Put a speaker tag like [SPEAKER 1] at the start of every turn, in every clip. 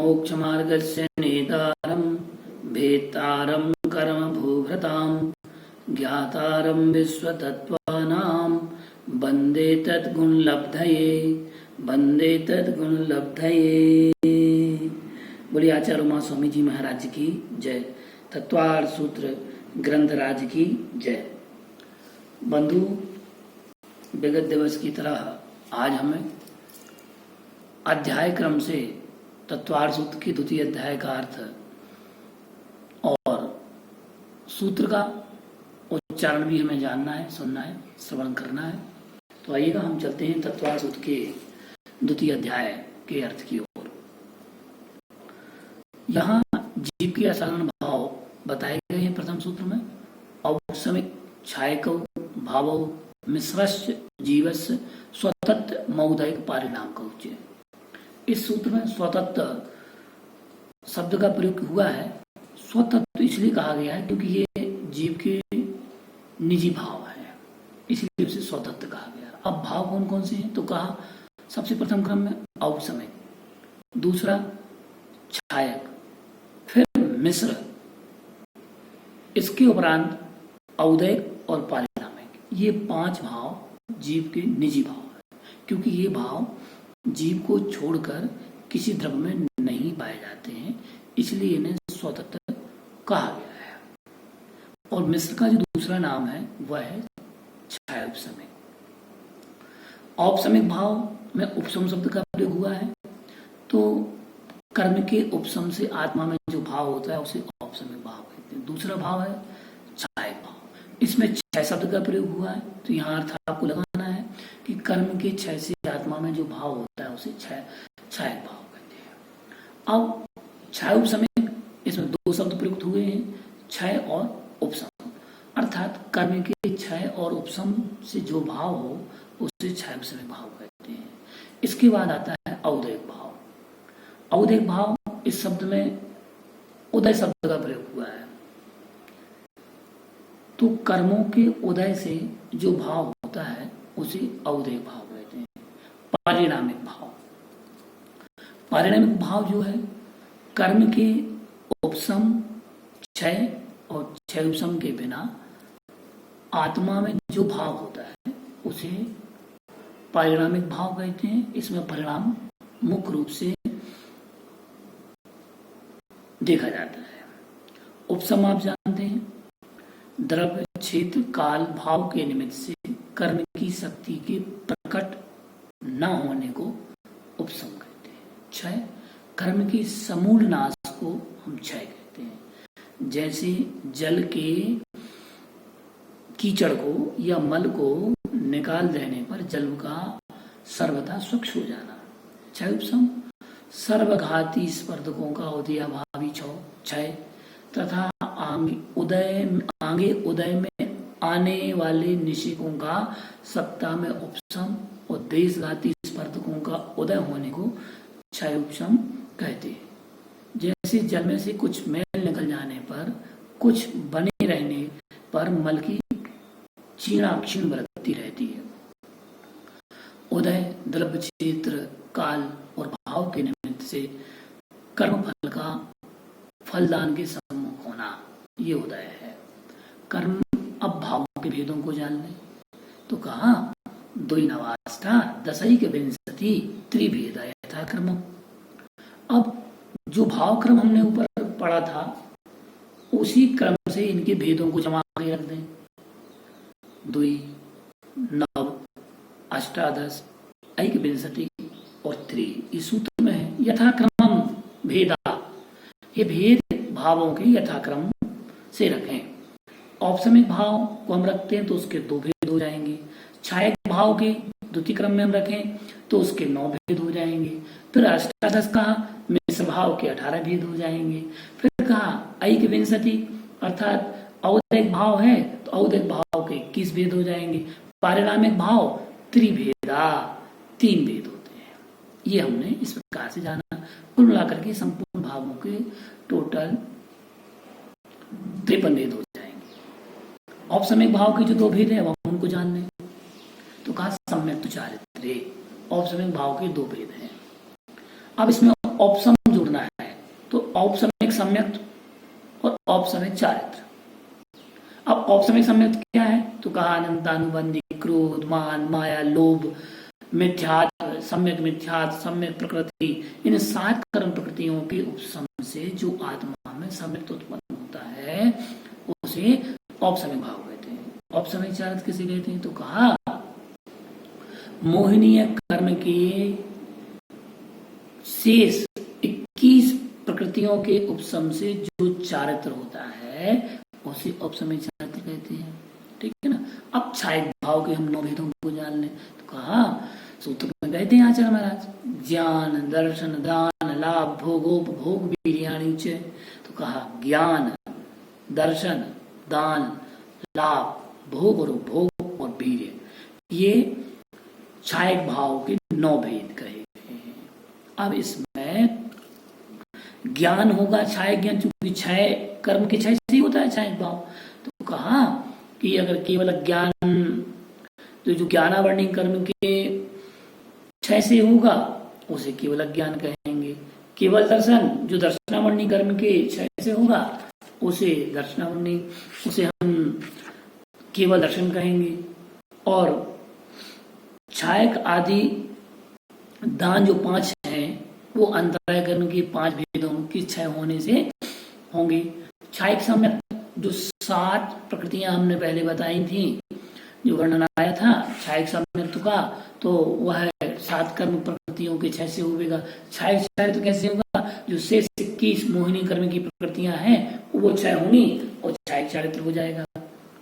[SPEAKER 1] मोक्षमार्गस्य नेतारं भेत्तारं कर्मभूभृतां ज्ञातारं विश्वतत्त्वानां वन्दे तद्गुणलब्धये बोलिए आचार्य उमा स्वामी जी महाराज की जय। तत्वार्थ सूत्र ग्रंथराज की जय। बंधु, विगत दिवस की तरह आज हमें अध्याय क्रम से तत्वार्थ सूत्र की द्वितीय अध्याय का अर्थ और सूत्र का उच्चारण भी हमें जानना है, सुनना है, श्रवण करना है। तो आइएगा हम चलते हैं तत्वार्थ सूत्र के द्वितीय अध्याय के अर्थ की ओर। यहाँ जीव के असाधारण भाव बताए गए हैं। प्रथम सूत्र में औपसमिक छायकौ भावौ मिश्रस्य जीवस्य स्वतत्व मौदयिक पारिणाम का उच्चय। इस सूत्र में स्वतत्व शब्द का प्रयोग हुआ है। स्वतत्व इसलिए कहा गया है क्योंकि ये जीव के निजी भाव है, इसलिए उसे स्वतत्व कहा गया। अब भाव कौन कौन से हैं तो कहा सबसे प्रथम क्रम में औपसमिक, दूसरा छायक, फिर मिश्र, इसके उपरांत औदयिक और पारिणामिक। ये 5 भाव जीव के निजी भाव है, क्योंकि ये भाव जीव को छोड़कर किसी द्रव्य में नहीं पाए जाते हैं, इसलिए इन्हें स्वतत्व कहा गया है। और मिश्र का जो दूसरा नाम है वह है छायोपसमिक। औपसमिक भाव में उपसम शब्द का प्रयोग हुआ है, तो कर्म के उपसम से आत्मा में जो भाव होता है उसे औपसमिक भाव कहते हैं। दूसरा भाव है छायक भाव। इसमें क्षय शब्द का प्रयोग हुआ है, तो यहाँ अर्थ आपको लगाना है कि कर्म के क्षय से आत्मा में जो भाव होता है उसे छायक भाव कहते हैं। अब छायोपसमिक, इसमें 2 शब्द प्रयुक्त हुए हैं, क्षय और उपसम, अर्थात कर्म के क्षय और उपसम से जो भाव हो उसे छायोपसमिक भाव कहते हैं। इसके बाद आता है औदयिक भाव। औदयिक भाव, इस शब्द में उदय शब्द का प्रयोग हुआ है, तो कर्मों के उदय से जो भाव होता है उसे औदयिक भाव कहते हैं। पारिणामिक भाव, पारिणामिक भाव जो है कर्म के उपसम, क्षय और क्षयोपसम के बिना आत्मा में जो भाव होता है उसे पारिणामिक भाव कहते हैं। इसमें परिणाम मुख्य रूप से देखा जाता है। उपसम आप जानते हैं, द्रव्य, क्षेत्र, काल, भाव के निमित्त से कर्म की शक्ति के प्रकट न होने को उपसम कहते हैं। क्षय, कर्म के समूल नाश को हम क्षय कहते हैं। जैसे जल के कीचड़ को या मल को निकाल देने पर जल का सर्वथा स्वच्छ हो जाना क्षय उपसम। सर्वघाती स्पर्धकों का उदयाभावी क्षय तथा आगे उदय में आने वाले निषेकों का सत्ता में उपसम और देशघाती स्पर्धकों का उदय होने को क्षय उपसम कहते हैं। जैसे जल में से कुछ मैल निकल जाने पर, कुछ बने रहने पर मल की क्षीण वृत्ति रहती है। उदय, द्रव्य, क्षेत्र, काल और भाव के निमित्त से कर्म फल का फलदान के सम्मुख होना, ये उदय है। कर्म, अब भावों के भेदों को जान लें तो कहा 2 नवाष्टा दशैक विंशति त्रिभेद यथाक्रम। अब जो भाव क्रम हमने ऊपर पढ़ा था उसी क्रम से इनके भेदों को जमा के रख दें। 2, 9, अष्टादश, ऐक विंशति और 3 इस सूत्र में है। यथाक्रम भेदा, ये भेद भावों के यथाक्रम से रखें। औपसमिक भाव को हम रखते हैं तो उसके 2 भेद हो जाएंगे। छायक भाव के द्वितीय क्रम में हम रखें तो उसके 9 भेद हो जाएंगे। फिर अष्टादश कहा, मिश्र भाव के 18 भेद हो जाएंगे। फिर कहा ऐक विंशति, अर्थात औदयिक भाव है तो औदयिक भाव के 21 भेद हो जाएंगे। पारिणामिक भाव त्रिभेदा, 3 भेद होते हैं। ये हमने इस प्रकार से जाना। कुल मिलाकर के संपूर्ण भावों के टोटल 53 भेद हो जाएंगे। औपसमिक भाव के जो 2 भेद है वह उनको जान लें तो कहा सम्यक् चारित्र्य। औपसमिक भाव के 2 भेद हैं। अब इसमें औपसम जोड़ना है। औपसमयिक सम्यक्त और औपसमयिक चारित्र। अब औपसमयिक सम्यक्त क्या है? तो कहा अनंतानुबंधी, क्रोध, मान, माया, लोभ, मिथ्यात्व, सम्यक मिथ्यात्व, सम्यक प्रकृति, इन 7 कर्म प्रकृतियों के उपशम से जो आत्मा में सम्यक उत्पन्न होता है उसे औपसमयिक भाव कहते हैं। औपसमयिक चारित्र किसे कहते हैं? तो कहा मोहनीय कर्म के शेष 21 प्रकृतियों के उपशम से जो चारित्र होता है उसे औपसमयिक चारित्र कहते हैं। ठीक है ना। अब छायक भाव के हम 9 भेदों को जान लें। तो कहा सूत्र में कहते हैं आचार्य महाराज, ज्ञान, दर्शन, दान, लाभ, भोगोपभोग, वीर्याणि च। तो कहा ज्ञान, दर्शन, दान, लाभ, भोग और उपभोग और वीर्य, ये छायक भाव के 9 भेद कहे गए हैं। अब इसमें ज्ञान होगा, छायक ज्ञान, चूंकि क्षय कर्म के क्षय से ही होता है छायक भाव। तो कहा कि अगर केवल ज्ञान, तो जो ज्ञानावर्णी कर्म के क्षय से होगा उसे केवल ज्ञान कहेंगे। केवल दर्शन, जो दर्शनावर्णी कर्म के क्षय से होगा उसे दर्शनावर्णी, उसे हम केवल दर्शन कहेंगे। और छायक आदि दान जो 5 हैं वो अंतराय कर्म के 5 भेदों के क्षय होने से होंगे। छायक सम्यक जो 7 प्रकृतियां हमने पहले बताई थी, जो वर्णन आया था छायक सम्यक का, तो वह 7 कर्म प्रकृतियों के क्षय से होगा। छायक चारित्र कैसे होगा? जो शेष 21 मोहिनी कर्म की प्रकृतियां हैं वो क्षय होंगी और छायक चारित्र हो जाएगा।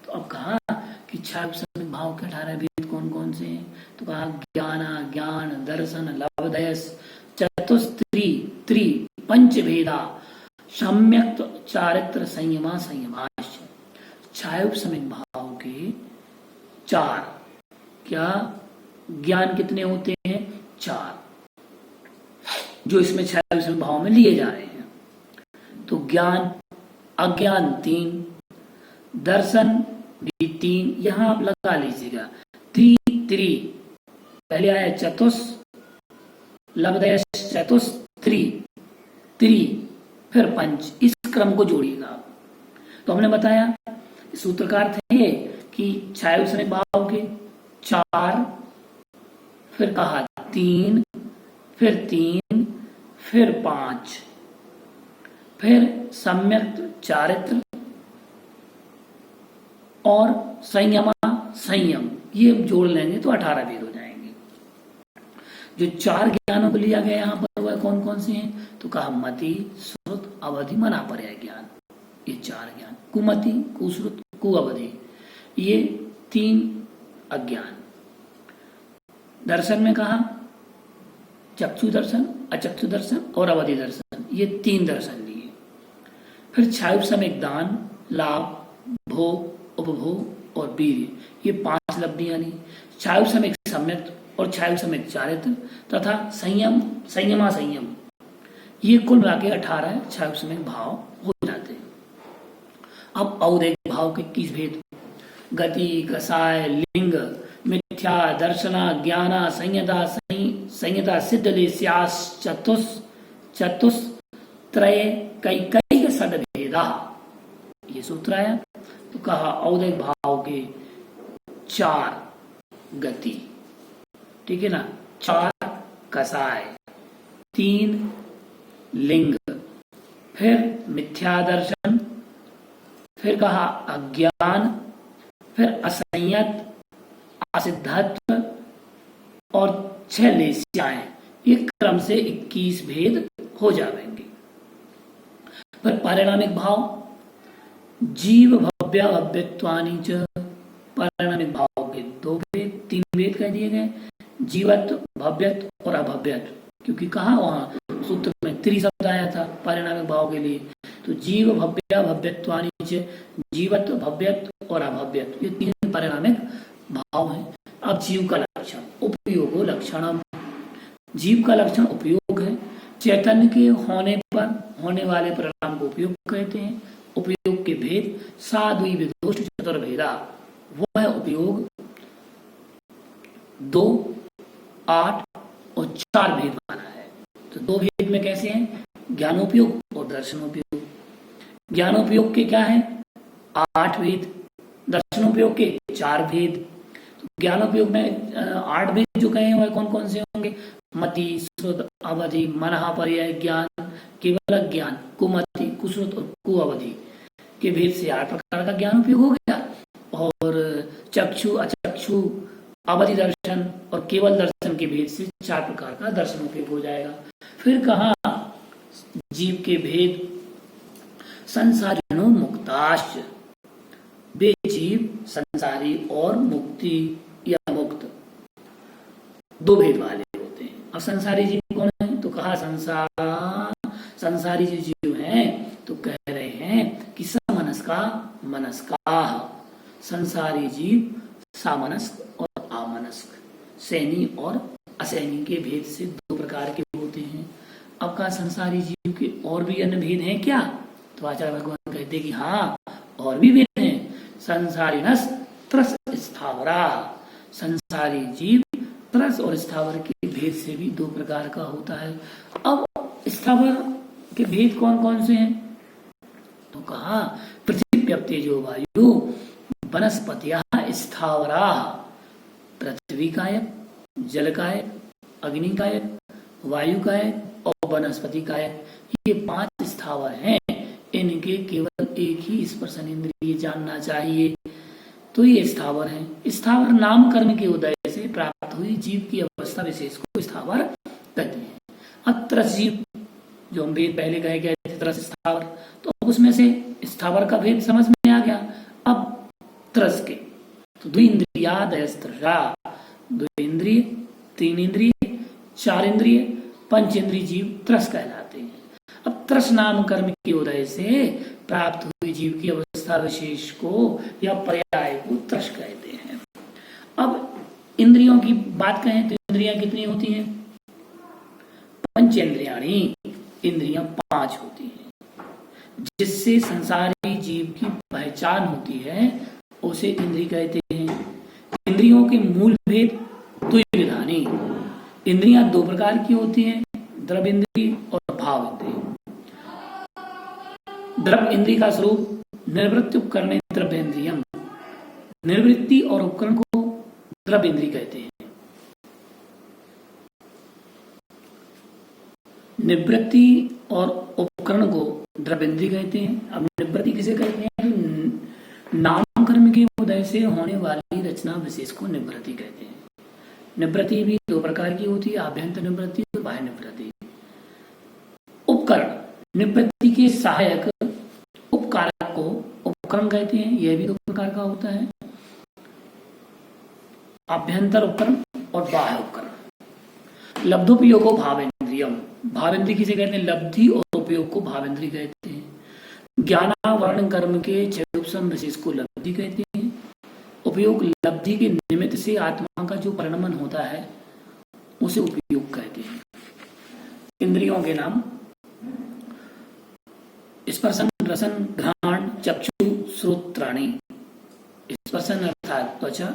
[SPEAKER 1] तो अब कहा कि छायक सम्यक भाव के 18 भेद कौन कौन से हैं? तो कहा ज्ञान, ज्ञान, दर्शन, लब्धयस, चतुस्त्री, त्रि, पंच भेदा, सम्यक चारित्र, संयमा, संयमाश। छायक सम्यक भाव के 4, क्या ज्ञान कितने होते हैं? 4, जो इसमें छायक सम्यक भाव में लिए जा रहे हैं। तो ज्ञान, अज्ञान 3, दर्शन भी 3, यहां आप लगा लीजिएगा। त्रि, पहले आया चतुस, लब्धयश, चतुस्त्री, त्रि, फिर पंच, इस क्रम को जोड़िएगा। तो हमने बताया सूत्रकार थे कि छायक सम्यक भाव के 4, फिर कहा 3, फिर 3, फिर 5, फिर सम्यक चारित्र और संयमा, संयम, ये जोड़ लेंगे तो 18 भेद हो जाएंगे। जो 4 ज्ञानों को लिया गया यहाँ पर वह कौन कौन से हैं? तो कहा मति, श्रुत, अवधि, मना, पर्याय ज्ञान, ये 4 ज्ञान। कुमति, कुश्रुत, कुअवधि, ये 3 अज्ञान। दर्शन में कहा चक्षु दर्शन, अचक्षु दर्शन और अवधि दर्शन, ये 3 दर्शन लिए। फिर छायक सम्यक दान, लाभ, भोग, उपभोग और वीर्य, ये 5 लब्धियां ली। छायक सम्यक सम्यक और छायक सम्यक चारित्र तथा संयम, संयमा, संयम, ये कुल मिला के 18 छायक सम्यक भाव हो जाते हैं। अब औदैहिक भाव के 21 भेद, गति, कसाय, लिंग, मिथ्या, दर्शना, ज्ञाना, संयता, संयता, सिद्धलेस्यास, चतुस्त्रय, कैकैक षड्भेदा, ये सूत्र आया। तो कहा औदैहिक भाव के 4 गति, ठीक है ना, 4 कसाय, 3 लिंग, फिर मिथ्या दर्शन, फिर कहा अज्ञान, फिर असंयत, असिद्धत्व और 6 लेस्याएं, ये क्रम से 21 भेद हो जाएंगे। फिर पारिणामिक भाव, जीव भव्य भव्यत्वानि च, पारिणामिक भाव के 2 भेद, 3 भेद कह दिए गए, जीवत्व, भव्यत्व और अभव्यत्व, क्योंकि कहा वहां सूत्र में त्रि शब्द आया था पारिणामिक भाव के लिए। तो जीव भव्य भव्यत्वानि च, जीवत्व, भव्यत्व और अभव्यत्व, ये 3 पारिणामिक भाव हैं। अब जीव का लक्षण, उपयोग लक्षणम, जीव का लक्षण उपयोग है। चैतन्य के होने पर होने वाले परिणाम को उपयोग कहते हैं। उपयोग के भेद साद्वी विदोष चतुर्भेदा, वह है उपयोग 2, 8 और 4 भेद माना है। तो 2 भेद में कैसे हैं? ज्ञानोपयोग और दर्शनोपयोग। ज्ञानोपयोग के क्या है? 8 भेद, दर्शनोपयोग के 4 भेद। ज्ञानोपयोग में 8 भेद जो कहे वह कौन कौन से होंगे? मति, श्रुत, अवधि, मनः, पर्याय, ज्ञान, केवल ज्ञान, कुमति, कुश्रुत और कुअवधि के भेद से 8 प्रकार का ज्ञान उपयोग हो गया। और चक्षु, अचक्षु, अवधि दर्शन और केवल दर्शन के भेद से 4 प्रकार का दर्शन उपयोग हो जाएगा। फिर कहा जीव के भेद, संसारिणो मुक्ताश्च, वे जीव संसारी और मुक्ति या मुक्त 2 भेद वाले होते हैं। अब संसारी जीव कौन है? तो कहा संसारी जो जीव हैं तो कह रहे हैं कि समनस्का मनस्का, संसारी जीव सामनस्क और आमनस्क, सैनी और असैनी के भेद से 2 प्रकार के होते हैं। अब का संसारी जीव के और भी अन्य भेद हैं क्या? तो आचार्य भगवान कहते कि हाँ और भी भेद हैं। संसारिणस त्रस स्थावरा, संसारी जीव त्रस और स्थावर के भेद से भी 2 प्रकार का होता है। अब स्थावर के भेद कौन कौन से हैं? तो कहा पृथ्वी तेजो वायु वनस्पतिया स्थावरा, पृथ्वी कायक, जल कायक, अग्नि कायक, वायु कायक और वनस्पति कायक, ये 5 स्थावर हैं। इनके केवल एक ही स्पर्शन इंद्रिय जानना चाहिए, तो ये स्थावर हैं। स्थावर नाम कर्म के उदय से प्राप्त हुई जीव की अवस्था विशेष को स्थावर कहते हैं। अब त्रस जीव जो हम भेद पहले कहे गए थे, त्रस स्थावर, तो उसमें से स्थावर का भेद समझ में आ गया। अब त्रस के तो 2 इंद्रियादयस्त्रषा, 2 इंद्रिय, 3 इंद्रिय, 4 इंद्रिय, 5 इंद्रिय जीव त्रस कहलाते हैं। अब त्रस नाम कर्म के उदय से प्राप्त हुई जीव की अवस्था विशेष को या पर्याय को त्रस कहते हैं। अब इंद्रियों की बात कहें तो इंद्रियां कितनी होती हैं? पंचेंद्रियाणी, इंद्रियां 5 होती हैं। जिससे संसारी जीव की पहचान होती है उसे इंद्रिय कहते हैं। इंद्रियों के मूल भेद 2 विधानी। इंद्रियां 2 प्रकार की होती हैं, द्रव्य इंद्रिय और भाव इंद्रिय। द्रव्य इंद्रिय का स्वरूप निर्वृत्ति उपकरण द्रव्य इंद्रियम, निर्वृत्ति और उपकरण को द्रव्य इंद्रिय कहते हैं। निवृत्ति और उपकरण को द्रव्य इंद्रिय कहते हैं। अब निवृत्ति किसे कहते हैं? नाम कर्म के उदय से होने वाली रचना विशेष को निवृत्ति कहते हैं। निवृत्ति भी 2 प्रकार की होती है, आभ्यंतर निवृत्ति और बाह्य निवृत्ति। उपकरण निवृत्ति के सहायक उपकारक को उपकरण कहते हैं, यह भी 2 प्रकार का होता है, आभ्यंतर उपकरण और बाह्य उपकरण। लब्धोपयोग भावेंद्रियम, भावेंद्रिय किसे कहते हैं? लब्धि और उपयोग को भावेंद्रिय कहते हैं। ज्ञानावरण कर्म के चेतुपसम विशेष को लब्धि कहते हैं। उपयोग लब्धि के निमित्त से आत्मा का जो परिणमन होता है उसे उपयोग कहते हैं। इंद्रियों के नाम स्पर्शन, रसन, घ्राण, चक्षु, श्रोत्राणि। स्पर्शन अर्थात त्वचा,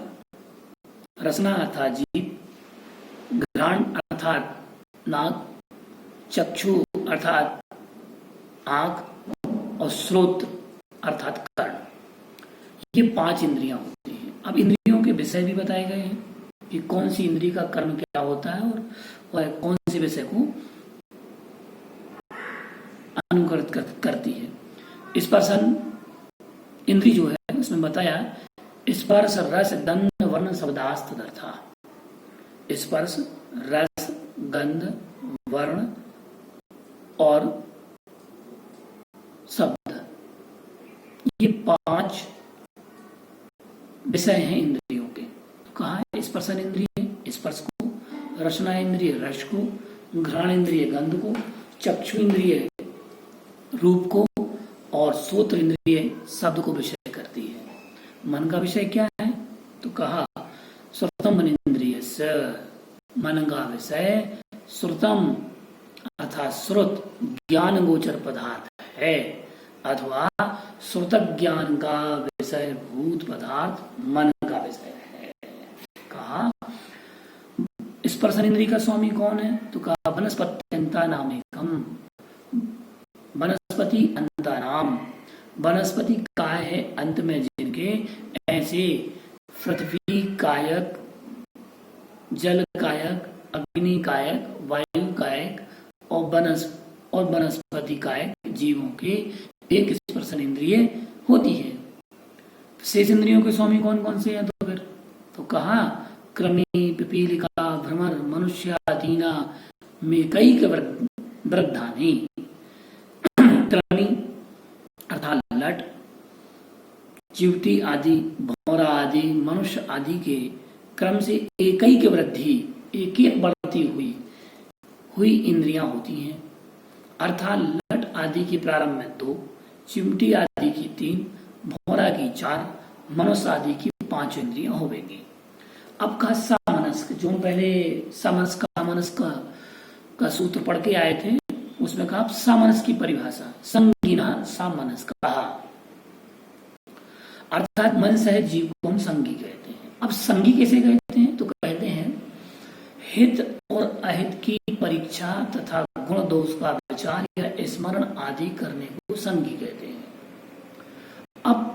[SPEAKER 1] रसना अर्थात जीभ, घ्राण अर्थात नाक, चक्षु अर्थात आंख और श्रोत्र अर्थात कर्ण। ये 5 इंद्रियां होती हैं। अब इंद्रियों के विषय भी बताए गए हैं कि कौन सी इंद्रिय का कर्म क्या होता है और वह कौन से विषय को अनुकरित करती है। स्पर्शन इंद्रिय जो है उसमें बताया स्पर्श, रस, गंध, वर्ण, शब्दास्थ तथा। स्पर्श, रस, गंध, वर्ण और शब्द, ये 5 विषय हैं इंद्रियों के। तो कहा है स्पर्शन इंद्रिय स्पर्श को, रसना इंद्रिय रस को, घ्राण इंद्रिय गंध को, चक्षु इंद्रिय रूप को और श्रोत्र इंद्रिय शब्द को विषय करती है। मन का विषय क्या है? तो कहा श्रुतम मन इंद्रिय से, मन का विषय श्रुतम अर्थात श्रुत ज्ञान गोचर पदार्थ है अथवा श्रुत ज्ञान का विषय भूत पदार्थ मन का विषय है। कहा स्पर्शन इंद्रिय का स्वामी कौन है? तो कहा वनस्पत्यंता नाम एकम, वनस्पति वनस्पति अंतानाम, वनस्पति काय है अंत में जिनके, ऐसे पृथ्वी कायक, जल कायक, अग्नि कायक, वायु कायक और वनस्पति कायक जीवों के एक स्पर्शन इंद्रिय होती है। शेष इंद्रियों के स्वामी कौन कौन से हैं? तो फिर तो कहा कृमि, पिपीलिका, भ्रमर, मनुष्यादीना में कई के वृद्धानी। कृमि अर्थात लट, चिवटी आदि, भौरा आदि, मनुष्य आदि के क्रम से एक ही के वृद्धि, एक एक बढ़ती हुई इंद्रियां होती हैं। अर्थात लट आदि की प्रारंभ में 2, चिमटी आदि की 3, भौरा की 4, मनुष्य आदि की 5 इंद्रियां होंगी। अब कहा सामनस्क, जो पहले सामनस्क का सूत्र पढ़ के आए थे, उसमें कहा सामनस्क की परिभाषा, संगीना सामनस्क कहा, अर्थात मन सहित जीव को हम संगी कहते हैं। अब संगी कैसे कहते हैं? तो कहते हैं हित और अहित की परीक्षा तथा गुण दोष का विचार या स्मरण आदि करने को संगी कहते हैं। अब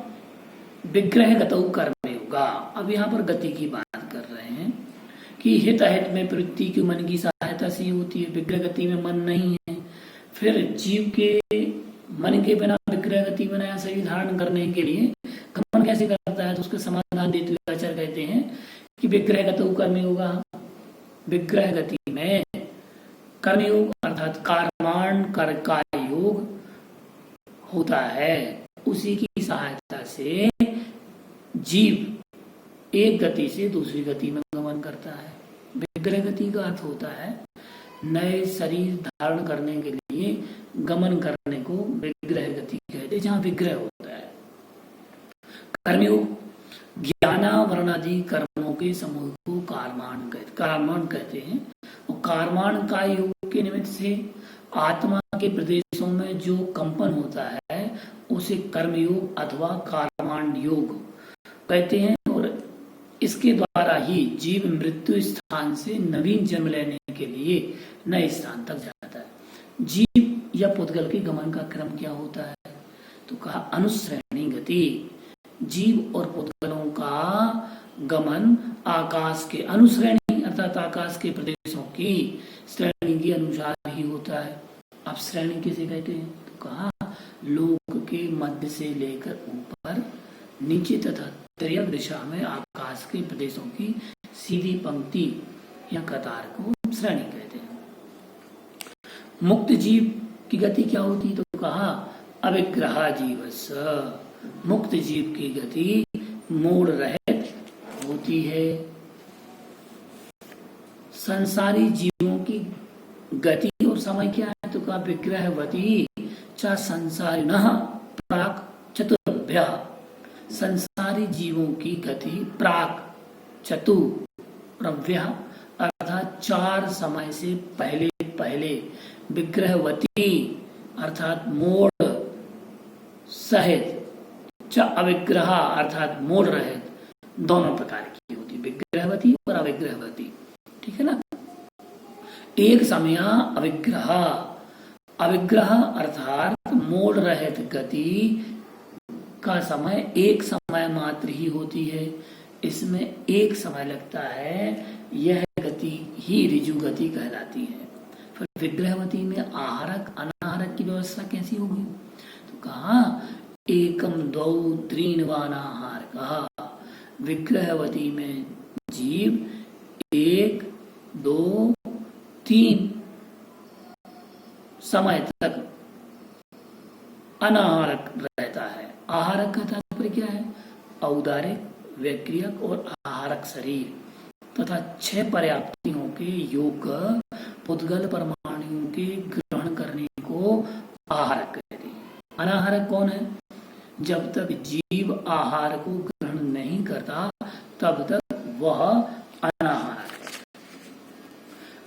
[SPEAKER 1] विग्रह गतौ कर्मयोगा, अब यहाँ पर गति की बात कर रहे हैं कि हित अहित में प्रवृत्ति की मन की सहायता से होती है, विग्रह गति में मन नहीं है। फिर जीव के मन के बिना विग्रह गति में नया शरीर धारण करने के लिए गमन कैसे करता है? तो उसका समाधान देते हुए आचार्य कहते हैं कि विग्रह गतौ कर्मयोगा, विग्रह गति में कर्मयोग अर्थात कर्माण कर का योग होता है, उसी की सहायता से जीव एक गति से दूसरी गति में गमन करता है। विग्रह गति का अर्थ होता है नए शरीर धारण करने के लिए गमन करने को विग्रह गति कहते हैं, जहां विग्रह होता है। कर्मयोग ज्ञानावरणादि कर्मों के समूह को कर्माण कहते हैं। और कर्माण का योग के निमित्त से आत्मा के प्रदेशों में जो कंपन होता है उसे कर्मयोग अथवा कर्माण योग कहते हैं। और इसके द्वारा ही जीव मृत्यु स्थान से नवीन जन्म लेने के लिए नए स्थान तक जाता है। जीव या पुद्गल के गमन का क्रम क्या होता है? तो कहा अनुश्रेणी गति, जीव और पुद्गलों का गमन आकाश के अनुश्रेणी अर्थात आकाश के प्रदेशों की श्रेणी के अनुसार ही होता है। अब श्रेणी किसे कहते हैं? तो कहा लोक के मध्य से लेकर ऊपर नीचे तथा त्रयक दिशा में आकाश के प्रदेशों की सीधी पंक्ति या कतार को श्रेणी कहते हैं। मुक्त जीव की गति क्या होती है? तो कहा अविग्रह जीवस्य, मुक्त जीव की गति मोड़ रहित होती है। संसारी जीवों की गति और समय क्या है? तो कहा विग्रहवती च संसारिणः प्राक चतुर्भ्यः, संसारी जीवों की गति प्राक चतुर्भ्यः अर्थात 4 समय से पहले पहले, विग्रहवती अर्थात मोड़ सहित, च अविग्रह अर्थात मोड़ रहित, दोनों प्रकार की होती, विग्रहवती और अविग्रहवती। ठीक है ना? एक समय अविग्रह, अविग्रह अर्थात मोड़ रहित गति का समय एक समय मात्र ही होती है, इसमें एक समय लगता है, यह गति ही ऋजु गति कहलाती है। फिर विग्रहवती में आहारक अनाहारक की व्यवस्था कैसी होगी? तो कहा एकम द्वौ त्रीन वानाहार, कहा विग्रहवती में जीव 1, 2, 3 समय तक अनाहारक रहता है। आहारक का तात्पर्य क्या है? औदारिक, वैक्रियक और आहारक शरीर तथा 6 पर्याप्तियों के योग पुद्गल परमाणुओं के ग्रहण करने को आहारक कहते हैं। अनाहारक कौन है? जब तक जीव आहार को ग्रहण नहीं करता तब तक वह अनाहारक है।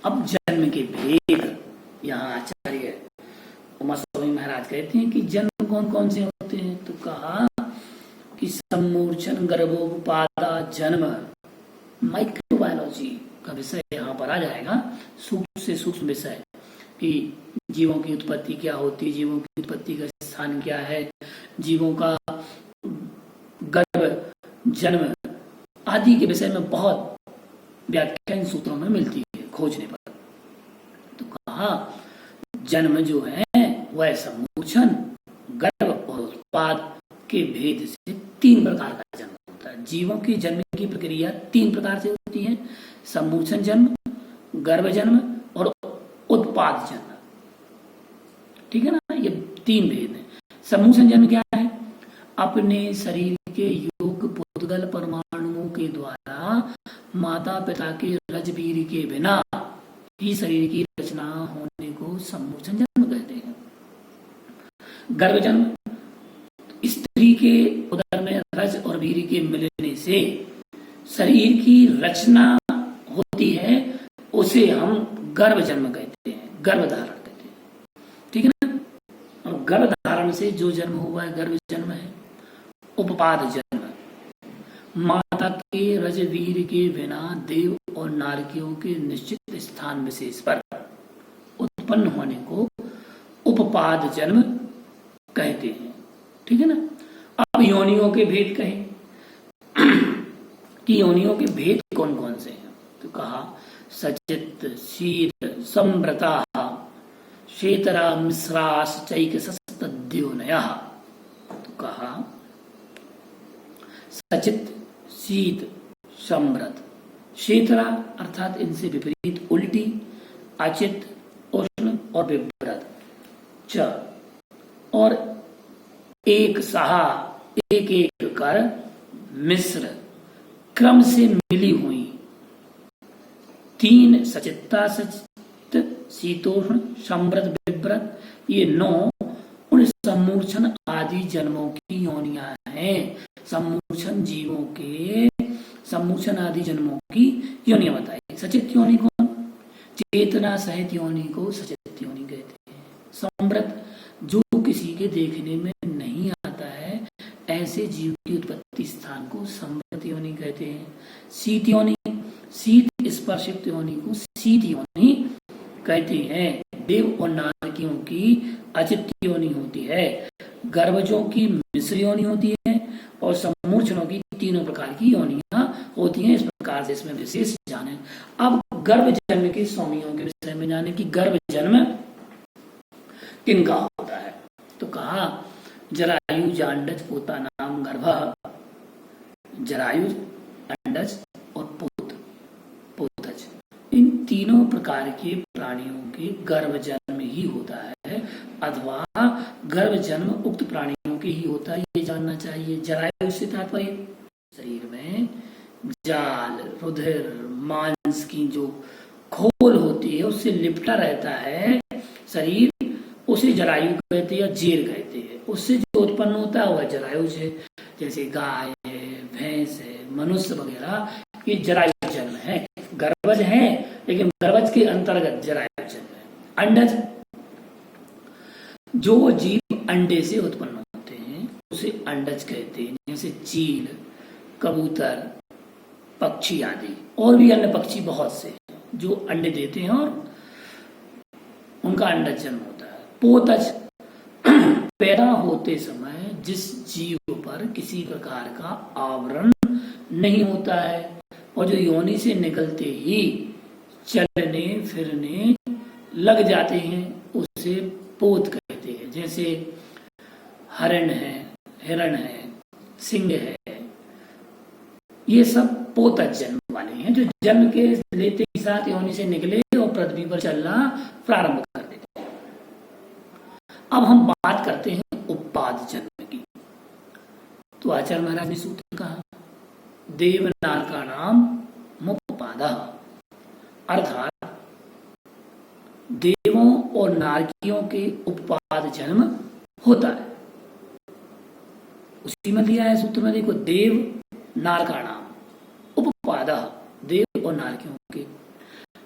[SPEAKER 1] अब जन्म के भेद यहाँ आचार्य उमा स्वामी महाराज कहते हैं कि जन्म कौन कौन से होते हैं? तो कहा कि सम्मूर्छन, गर्भोपपादा जन्म, माइक्रोबायोलॉजी का विषय यहाँ पर आ जाएगा, सूक्ष्म से सूक्ष्म विषय कि जीवों की उत्पत्ति क्या होती है, जीवों की उत्पत्ति का स्थान क्या है, जीवों का गर्भ, जन्म आदि के विषय में बहुत व्याख्या इन सूत्रों में मिलती है खोजने पर। तो कहा जन्म जो है वह सम्मोचन, गर्भ और उत्पाद के भेद से 3 प्रकार का जन्म होता है। जीवों की जन्म की प्रक्रिया 3 प्रकार से होती है, सम्मोचन जन्म, गर्भ जन्म और उत्पाद जन्म। ठीक है ना, ये 3 भेद हैं। सम्मोचन जन्म क्या है? अपने शरीर के योग्य पुद्गल परमाणुओं के द्वारा माता पिता के रजबीर के बिना ही शरीर की रचना होने को सम्मोचन जन्म कहते हैं। गर्भ जन्म, स्त्री के उदर में रज और वीर के मिलने से शरीर की रचना होती है, उसे हम गर्भ जन्म कहते हैं, गर्भ धारण कहते हैं। ठीक है ना, और गर्भ धारण से जो जन्म हुआ है गर्भ जन्म है। उपपाद जन्म, माता के रज वीर के बिना देव और नारकियों के निश्चित स्थान विशेष पर उत्पन्न होने को उपपाद जन्म कहते हैं। ठीक है ना। अब योनियों के भेद कहें कि योनियों के भेद कौन कौन से हैं, तो कहा सचित, शीत, संव्रता, शेतरा, मिश्रास, चैकसस्तद्योनया। तो कहा सचित, शीत, संव्रत, शेतरा अर्थात इनसे विपरीत उल्टी, अचित, उष्ण और विव्रत, च और एक सहा, एक एक कर, मिश्र क्रम से मिली हुई 3 सचित्ता, सचित, शीतोष्ण, संव्रत, विव्रत, ये 9 उन सम्मूर्छन आदि जन्मों की योनियां हैं। सम्मूर्छन जीवों के सम्मूर्छन आदि जन्मों की योनियां बताई। सचित योनि कौन? चेतना सहित योनि को सचित योनि कहते हैं। संव्रत जो किसी के देखने में नहीं आता है, ऐसे जीव की उत्पत्ति स्थान को संव्रत योनि कहते हैं। शीत योनि, शीत स्पर्शित योनि को शीत योनि कहते हैं। देव और नारकियों की अचित योनि होती है। गर्भजों की मिश्र योनि होती है और सम्मूर्छनों की 3 प्रकार की योनियां होती हैं। इस प्रकार से इसमें विशेष जाने। अब गर्भ जन्म के स्वामियों के विषय में जाने कि गर्भ जन्म किनका होता है। तो कहा जरायु, जांडज, पोता नाम गर्भ। जरायु, अंडज और पोतज, इन 3 प्रकार के प्राणियों के गर्भ जन्म ही होता है, अथवा गर्भ जन्म उक्त प्राणियों के ही होता है, ये जानना चाहिए। जरायु से तात्पर्य शरीर में जाल, रुधिर, मांस की जो खोल होती है उससे लिपटा रहता है शरीर, उसे जरायु कहते हैं या जेर कहते हैं। उससे जो उत्पन्न होता है वह जरायु है। जैसे गाय है, भैंस है, मनुष्य वगैरह, ये जरायु जन्म है। गर्भज है लेकिन गर्भज के अंतर्गत जरायु जन्म है। अंडज, जो जीव अंडे से उत्पन्न होते हैं उसे अंडज कहते हैं। जैसे चील, कबूतर, पक्षी आदि, और भी अन्य पक्षी बहुत से जो अंडे देते हैं और उनका अंडज जन्म होता है। पोतज, पैदा होते समय जिस जीव पर किसी प्रकार का आवरण नहीं होता है और जो योनि से निकलते ही चलने फिरने लग जाते हैं उसे पोत कहते हैं। जैसे हरण है, हिरण है, सिंह है, ये सब पोतज जन्म वाले हैं जो जन्म के लेते ही साथ योनि से निकले और पृथ्वी पर चलना प्रारंभ कर देते हैं। अब हम बात करते हैं उपपाद जन्म की। तो आचार्य महाराज ने सूत्र कहा देवनार नाम मुपपाद, अर्थात देवों और नारकियों के उपपाद जन्म होता है। उसी में दिया है सूत्र में, देखो देव नार का नाम, उपपाद देव और नारकियों के।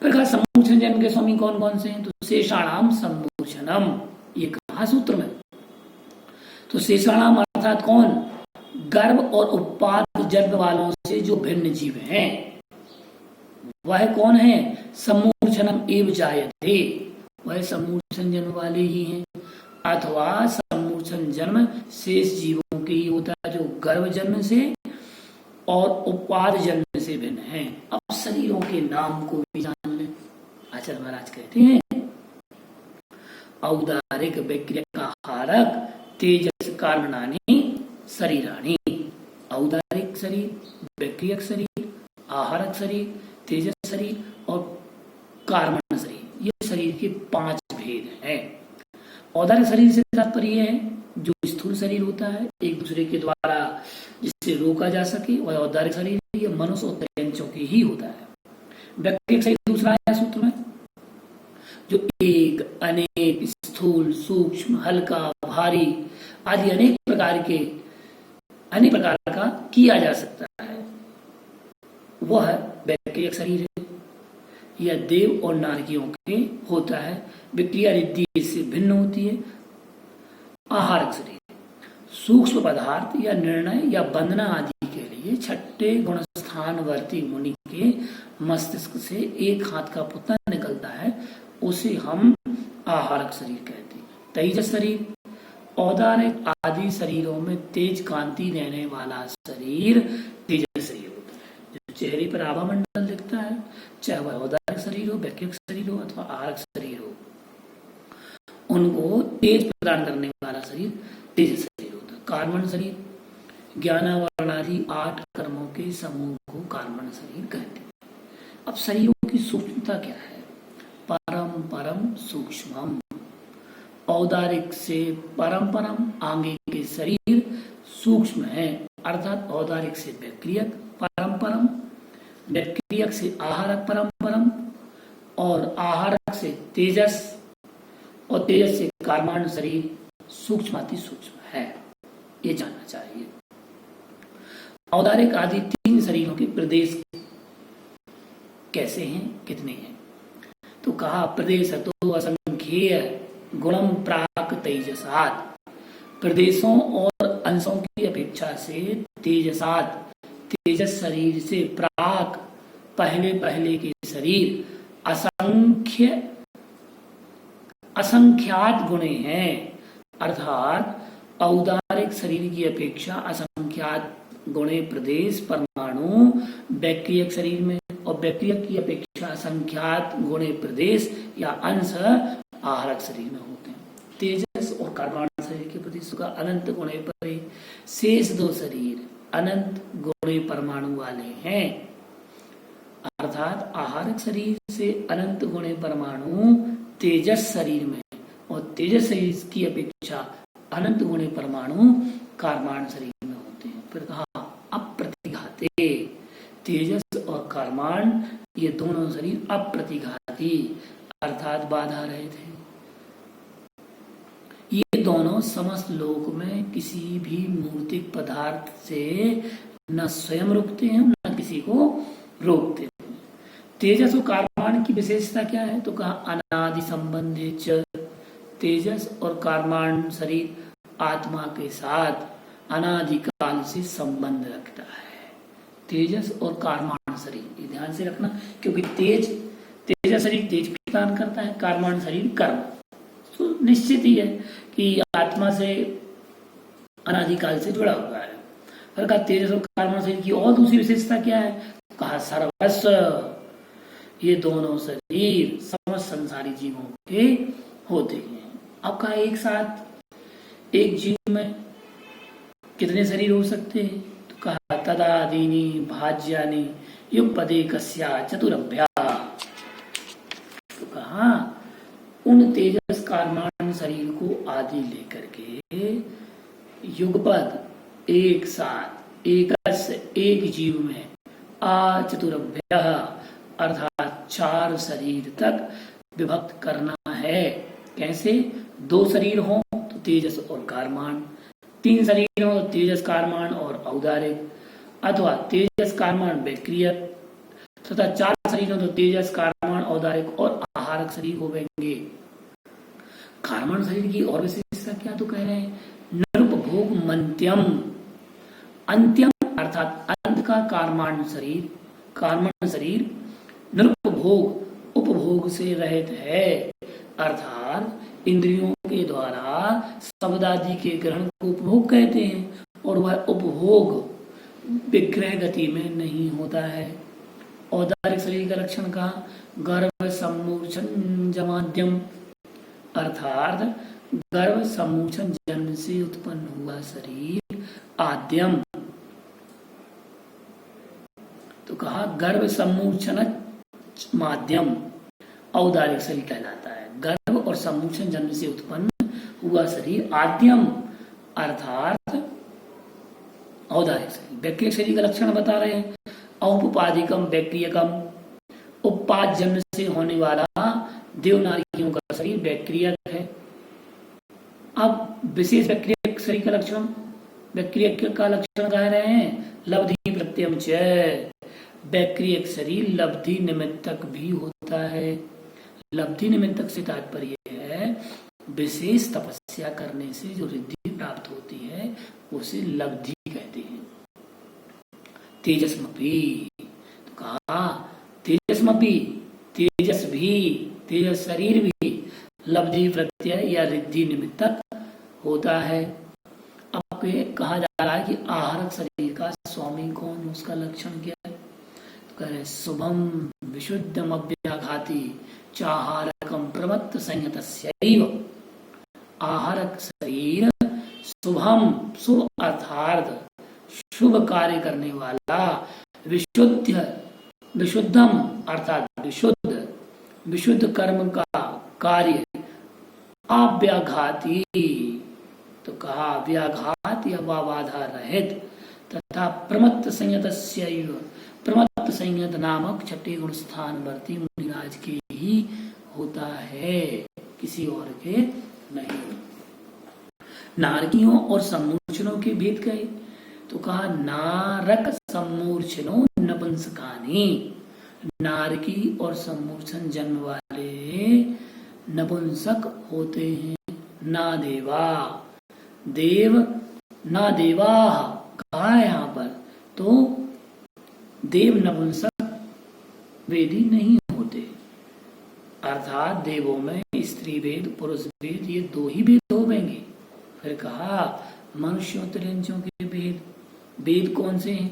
[SPEAKER 1] फिर कहा सम्मूर्छन जन्म के स्वामी कौन कौन से हैं, तो शेषाणाम सम्मूर्छनम, ये कहा सूत्र में। तो शेषाणाम अर्थात कौन? गर्भ और उपपाद जन्म वालों से जो भिन्न जीव हैं वह कौन है? सम्मूर्छनम एव जायते, वह सम्मूर्छन जन्म वाले ही हैं। अथवा सम्मोचन जन्म शेष जीवों के ही होता है, जो गर्भ जन्म से और उपाद जन्म से भिन्न है। अब शरीरों के नाम को भी जान लें। आचार्य महाराज कहते हैं, औदारिक विक्रियक तेजस कारणानि शरीराणि। औदारिक शरीर, विक्रियक शरीर, आहारक शरीर, तेजस शरीर और कार्मण शरीर, ये शरीर के 5 भेद हैं। औदारिक शरीर से तात्पर्य है जो स्थूल शरीर होता है, एक दूसरे के द्वारा जिससे रोका जा सके, वह औदारिक शरीर ये मनुष्य और त्रयंचों के ही होता है। व्यक्तिगत शरीर दूसरा है सूत्र में, जो एक, अनेक, स्थूल, सूक्ष्म, हल्का, भारी आदि अनेक प्रकार का किया जा सकता है, वह व्यक्तिगत शरीर है। यह देव और नारकियों के होता है, विक्रिया रिद्धि से भिन्न होती है। आहारक शरीर सूक्ष्म पदार्थ या निर्णय या बंधना आदि के लिए छठे गुणस्थानवर्ती मुनि के मस्तिष्क से एक हाथ का पुतना निकलता है, उसे हम आहारक शरीर कहते हैं। तेजस शरीर औदारिक आदि शरीरों में तेज कांति देने वाला शरीर तेजस शरीर होता है। जो चेहरे पर आभा मंडल दिखता है, चाहे वह औदारिक शरीर हो, व्यक्तिगत शरीर हो अथवा आहारक शरीर हो, उनको तेज प्रदान करने वाला शरीर तेजस शरीर होता है। कार्मण शरीर ज्ञानावरणादि 8 कर्मों के समूह को कार्मण शरीर कहते हैं। अब शरीरों की सूक्ष्मता क्या है? परम सूक्ष्मम। औदारिक से परम आगे के शरीर सूक्ष्म है, अर्थात औदारिक से व्यक्रियक परम, व्यक्रियक से आहारक परम और आहारक से तेजस और तेजस से कार्माण शरीर सूक्ष्माति सूक्ष्म है, ये जानना चाहिए। औदारिक आदि 3 शरीरों के प्रदेश कैसे हैं, कितने हैं? तो कहा, प्रदेश तो असंख्येय गुणम प्राक तेजसात। प्रदेशों और अंशों की अपेक्षा से तेजस शरीर से प्राक पहले के शरीर असंख्यात गुणे हैं, अर्थात औदारिक शरीर की अपेक्षा असंख्यात गुणे प्रदेश परमाणु व्यक्रियक शरीर में और व्यक्रियक की अपेक्षा असंख्यात गुणे प्रदेश या अंश आहारक शरीर में होते हैं। तेजस और कार्बन शरीर के प्रदेश का अनंत गुणे परे, शेष 2 शरीर अनंत गुणे परमाणु वाले हैं, अर्थात आहारक शरीर से अनंत गुणे परमाणु तेजस शरीर में और तेजस शरीर की अपेक्षा अनंत गुणे परमाणु कार्बन शरीर में होते हैं। फिर कहा, अप्रतिघाते। तेजस और कार्बन ये दोनों शरीर अप्रतिघाती अर्थात बाधा रहित हैं। ये दोनों समस्त लोक में किसी भी मूर्तिक पदार्थ से न स्वयं रुकते हैं न किसी को रोकते हैं। तेजस और कार्बन की विशेषता क्या है? तो कहा, अनादि संबंधे च। तेजस और कार्बन शरीर आत्मा के साथ अनादिकाल से संबंध रखता है। तेजस और कार्बन शरीर, ये ध्यान से रखना, क्योंकि तेजस शरीर तेज प्रदान करता है, कार्बन शरीर कर्म। तो निश्चित ही है कि आत्मा से अनादिकाल से जुड़ा हुआ है। फिर कहा, तेजस और कार्बन शरीर की और दूसरी विशेषता क्या है? कहा, सर्वस्व। ये दोनों शरीर समस्त संसारी जीवों के होते हैं। अब कहा, एक साथ एक जीव में कितने शरीर हो सकते हैं? तो कहा, तदादीनि भाज्यानि युगपदेकस्या चतुरभ्या। तो कहा, उन तेजस कार्बन शरीर को आदि लेकर के युगपद एक साथ एक जीव में चतुरभ्य अर्थात 4 शरीर तक विभक्त करना है। कैसे? 2 शरीर हो तो तेजस और कार्बन, 3 शरीर हो तो तेजस कार्बन और औदारिक, अथवा तेजस कार्बन व्यक्रियक, तथा 4 शरीर हो तो तेजस कार्बन औदारिक और आहारक शरीर होंगे। कार्बन शरीर की और विशेषता क्या? तो कह रहे हैं, निरुपभोग मंत्यम। अंत्यम अर्थात अंत का कार्बन शरीर निरुपभोग उपभोग से रहित है, अर्थात इंद्रियों के द्वारा शब्द आदि के ग्रहण को उपभोग कहते हैं, और वह उपभोग विग्रह गति में नहीं होता है। औदारिक शरीर का लक्षण का गर्भ सम्मूर्छन जमाद्यम, अर्थात गर्भ सम्मूर्छन जन्म से उत्पन्न हुआ शरीर आद्यम। तो कहा गर्भ सम्मूर्छन माध्यम औदारिक शरीर कहलाता है। गर्भ और सम्मूर्छन जन्म से उत्पन्न हुआ शरीर आद्यम, अर्थात औदारिक शरीर। वैक्रियक शरीर का लक्षण बता रहे हैं। औपपादिकम वैक्रियकम, उपपाद जन्म से होने वाला देवनारियों का शरीर वैक्रियक है। अब विशेष वैक्रियक शरीर का लक्षण, वैक्रियक का लक्षण कह रहे हैं लब्धि प्रत्यम च। वैक्रियक शरीर लब्धि निमित्तक भी होता है। लब्धि निमित्तक से तात्पर्य है विशेष तपस्या करने से जो रिद्धि प्राप्त होती है उसे लब्धि कहते हैं। तेजस्मपि, तो कहा तेजस्मपि, तेजस भी, तेजस शरीर भी लब्धि प्रत्यय या रिद्धि निमित्तक होता है। अब कहा जा रहा है कि आहारक शरीर का स्वामी कौन, उसका लक्षण क्या है? तो कह रहे शुभम विशुद्धम अव्याघाती चाहारकम प्रमत्त संयतस्यैव। आहारक शरीर शुभम, शुभ अर्थात शुभ कार्य करने वाला, विशुद्धम अर्थात विशुद्ध कर्म का कार्य, अव्याघाती, तो कहा व्याघात या बाधा रहित, तथा प्रमत्त संयतस्यैव, प्रमत्त संयत नामक छठे गुण स्थान वर्ती मुनिराज के ही होता है, किसी और के नहीं। नारकियों और सम्मूर्छनों के भेद कहे तो कहा नारक सम्मूर्छनो नपुंसकानी। नारकी और सम्मूर्छन जन्म वाले नपुंसक होते हैं। ना देवा, देव ना देवा कहा है यहाँ पर, तो देव नपुंसक वेदी नहीं होते, अर्थात देवों में स्त्री वेद पुरुष वेद ये दो ही वेद होंगे। फिर कहा मनुष्यों त्रियंचों के वेद, वेद कौन से हैं?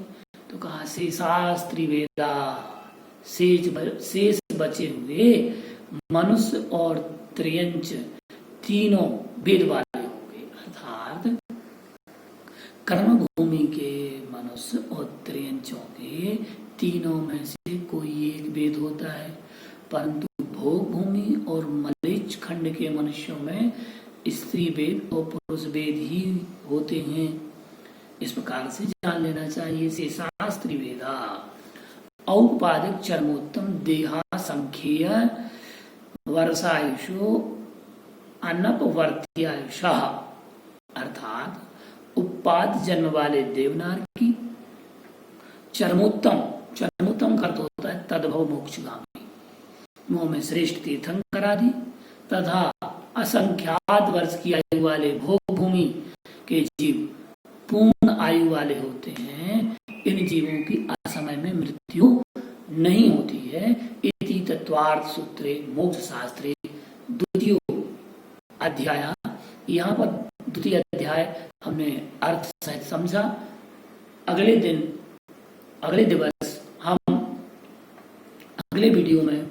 [SPEAKER 1] तो कहा शेषास्त्री वेदा, शेष बचे हुए मनुष्य और त्रियंच तीनों वेद वाले होंगे, अर्थात कर्मभूमि के मनुष्य और त्रियंचों के तीनों में से कोई एक वेद होता है, परंतु भोग भूमि और मलेच्छ खंड के मनुष्यों में स्त्री वेद और पुरुष वेद ही होते हैं। इस प्रकार से जान लेना चाहिए। शेषास्त्री वेदा औपादिक चरमोत्तम देहा संख्येय वर्षायुषो अनपवर्त्यायुष, अर्थात उपाद जन्म वाले देवनार की चरमोत्तम, चरमोत्तम का अर्थ होता है तद्भव मोक्षगामी, मुंह में श्रेष्ठ तीर्थंकर आदि, तथा असंख्यात वर्ष की आयु वाले भोग भूमि के जीव पूर्ण आयु वाले होते हैं। इन जीवों की असमय में मृत्यु नहीं होती है। इति तत्वार्थ सूत्रे मोक्ष शास्त्रे द्वितीय अध्याय, यहाँ पर द्वितीय अध्याय हमने अर्थ सहित समझा। अगले दिवस हम अगले वीडियो में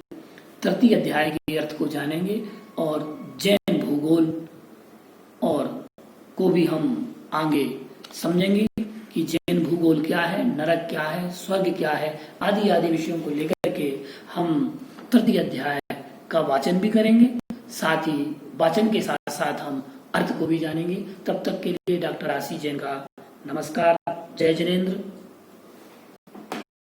[SPEAKER 1] तृतीय अध्याय के अर्थ को जानेंगे और जैन भूगोल और को भी हम आगे समझेंगे कि जैन भूगोल क्या है, नरक क्या है, स्वर्ग क्या है, आदि आदि विषयों को लेकर के हम तृतीय अध्याय का वाचन भी करेंगे। साथ ही वाचन के साथ साथ हम अर्थ को भी जानेंगे। तब तक के लिए डॉक्टर आशीष जैन का नमस्कार। जय जिनेन्द्र।